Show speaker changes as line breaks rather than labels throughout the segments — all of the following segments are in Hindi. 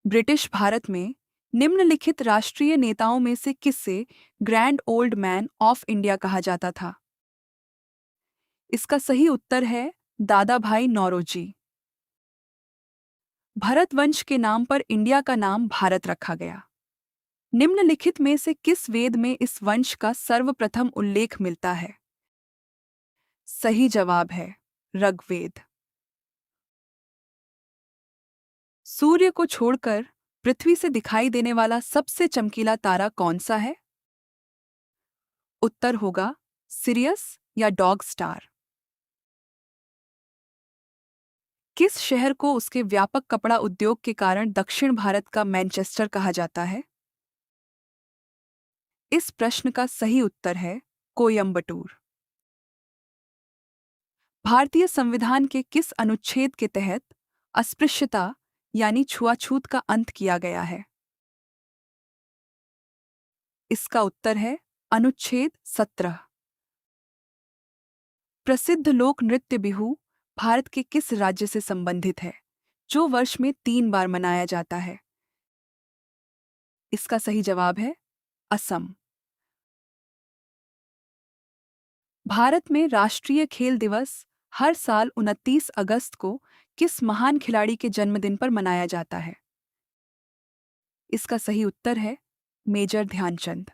ब्रिटिश भारत में निम्नलिखित राष्ट्रीय नेताओं में से किसे grand old man of India कहा जाता था? इसका सही उत्तर है दादा भाई नौरोजी। भरत वंश के नाम पर इंडिया का नाम भारत रखा गया। निम्नलिखित में से किस वेद में इस वंश का सर्वप्रथम उल्लेख मिलता है? सही जवाब है ऋग्वेद। सूर्य को छोड़कर पृथ्वी से दिखाई देने वाला सबसे चमकीला तारा कौन सा है? उत्तर होगा सिरियस या डॉग स्टार। किस शहर को उसके व्यापक कपड़ा उद्योग के कारण दक्षिण भारत का मैनचेस्टर कहा जाता है? इस प्रश्न का सही उत्तर है कोयम्बटूर। भारतीय संविधान के किस अनुच्छेद के तहत अस्पृश्यता यानी छुआछूत का अंत किया गया है? इसका उत्तर है अनुच्छेद 17। प्रसिद्ध लोक नृत्य बिहू भारत के किस राज्य से संबंधित है, जो वर्ष में 3 बार मनाया जाता है? इसका सही जवाब है असम। भारत में राष्ट्रीय खेल दिवस हर साल 29 अगस्त को किस महान खिलाड़ी के जन्मदिन पर मनाया जाता है? इसका सही उत्तर है मेजर ध्यानचंद।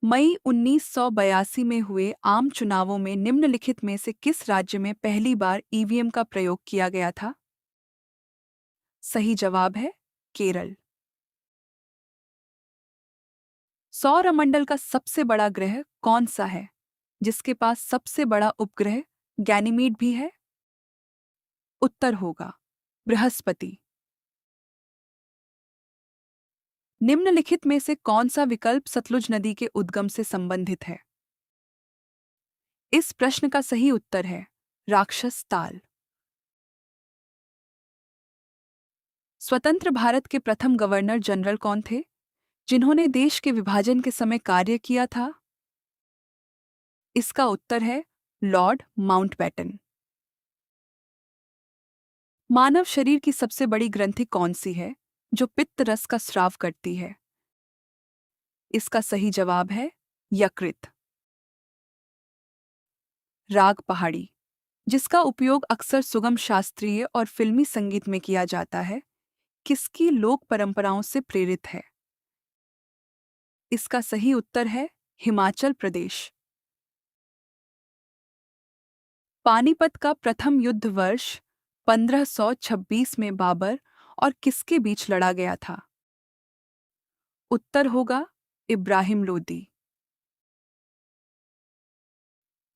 मई 1982 में हुए आम चुनावों में निम्नलिखित में से किस राज्य में पहली बार ईवीएम का प्रयोग किया गया था? सही जवाब है केरल। सौरमंडल का सबसे बड़ा ग्रह कौन सा है, जिसके पास सबसे बड़ा उपग्रह गैनीमीड भी है? उत्तर होगा बृहस्पति। निम्नलिखित में से कौन सा विकल्प सतलुज नदी के उद्गम से संबंधित है? इस प्रश्न का सही उत्तर है राक्षस ताल। स्वतंत्र भारत के प्रथम गवर्नर जनरल कौन थे, जिन्होंने देश के विभाजन के समय कार्य किया था? इसका उत्तर है लॉर्ड माउंटबेटन। मानव शरीर की सबसे बड़ी ग्रंथि कौन सी है, जो पित्त रस का स्राव करती है? इसका सही जवाब है यकृत। राग पहाड़ी, जिसका उपयोग अक्सर सुगम शास्त्रीय और फिल्मी संगीत में किया जाता है, किसकी लोक परंपराओं से प्रेरित है? इसका सही उत्तर है हिमाचल प्रदेश। पानीपत का प्रथम युद्ध वर्ष 1526 में बाबर और किसके बीच लड़ा गया था? उत्तर होगा इब्राहिम लोदी।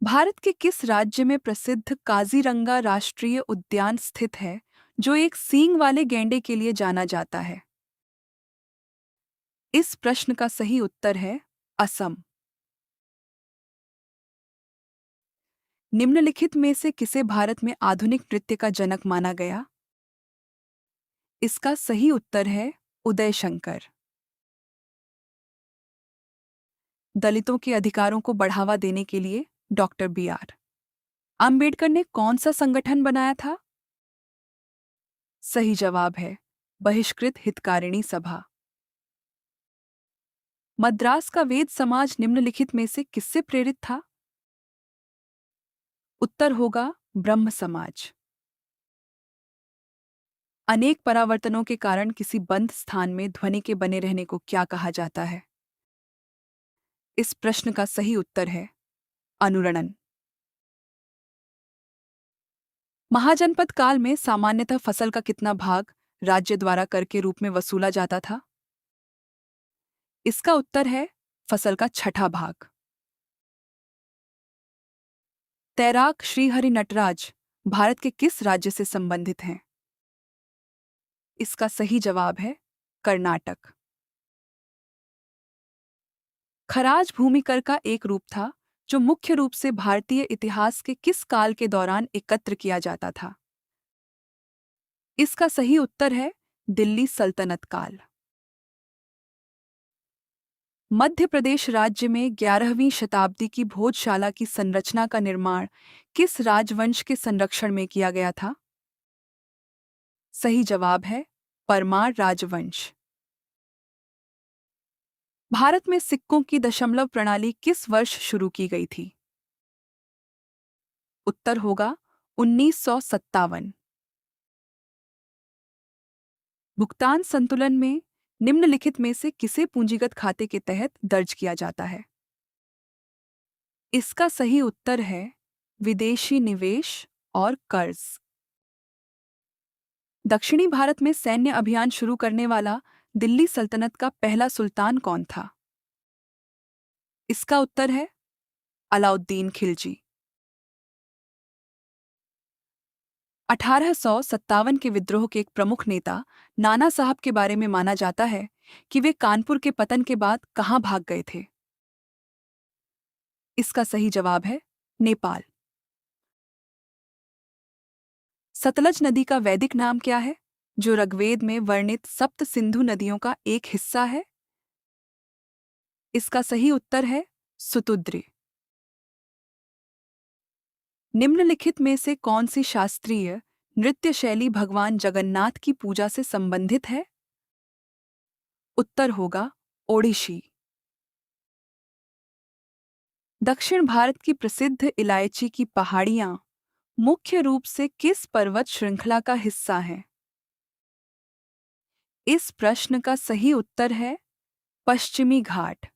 भारत के किस राज्य में प्रसिद्ध काजीरंगा राष्ट्रीय उद्यान स्थित है, जो एक सींग वाले गैंडे के लिए जाना जाता है? इस प्रश्न का सही उत्तर है असम। निम्नलिखित में से किसे भारत में आधुनिक नृत्य का जनक माना गया? इसका सही उत्तर है उदय शंकर। दलितों के अधिकारों को बढ़ावा देने के लिए डॉक्टर बी.आर. अंबेडकर ने कौन सा संगठन बनाया था? सही जवाब है बहिष्कृत हितकारिणी सभा। मद्रास का वेद समाज निम्नलिखित में से किससे प्रेरित था? उत्तर होगा ब्रह्म समाज। अनेक परावर्तनों के कारण किसी बंद स्थान में ध्वनि के बने रहने को क्या कहा जाता है? इस प्रश्न का सही उत्तर है अनुरणन। महाजनपद काल में सामान्यतः फसल का कितना भाग राज्य द्वारा कर के रूप में वसूला जाता था? इसका उत्तर है फसल का छठा भाग। तैराक श्रीहरि नटराज भारत के किस राज्य से संबंधित हैं? इसका सही जवाब है कर्नाटक। खराज भूमि कर का एक रूप था, जो मुख्य रूप से भारतीय इतिहास के किस काल के दौरान एकत्र किया जाता था? इसका सही उत्तर है दिल्ली सल्तनत काल। मध्य प्रदेश राज्य में 11वीं शताब्दी की भोजशाला की संरचना का निर्माण किस राजवंश के संरक्षण में किया गया था? सही जवाब है परमार राजवंश। भारत में सिक्कों की दशमलव प्रणाली किस वर्ष शुरू की गई थी? उत्तर होगा 1957। भुगतान संतुलन में निम्नलिखित में से किसे पूंजीगत खाते के तहत दर्ज किया जाता है? इसका सही उत्तर है विदेशी निवेश और कर्ज। दक्षिणी भारत में सैन्य अभियान शुरू करने वाला दिल्ली सल्तनत का पहला सुल्तान कौन था? इसका उत्तर है अलाउद्दीन खिलजी। 1857 के विद्रोह के एक प्रमुख नेता नाना साहब के बारे में माना जाता है कि वे कानपुर के पतन के बाद कहां भाग गए थे? इसका सही जवाब है नेपाल। सतलज नदी का वैदिक नाम क्या है, जो ऋग्वेद में वर्णित सप्त सिंधु नदियों का एक हिस्सा है? इसका सही उत्तर है सुतुद्री। निम्नलिखित में से कौन सी शास्त्रीय नृत्य शैली भगवान जगन्नाथ की पूजा से संबंधित है? उत्तर होगा ओडिशी। दक्षिण भारत की प्रसिद्ध इलायची की पहाड़ियां मुख्य रूप से किस पर्वत श्रृंखला का हिस्सा हैं? इस प्रश्न का सही उत्तर है पश्चिमी घाट।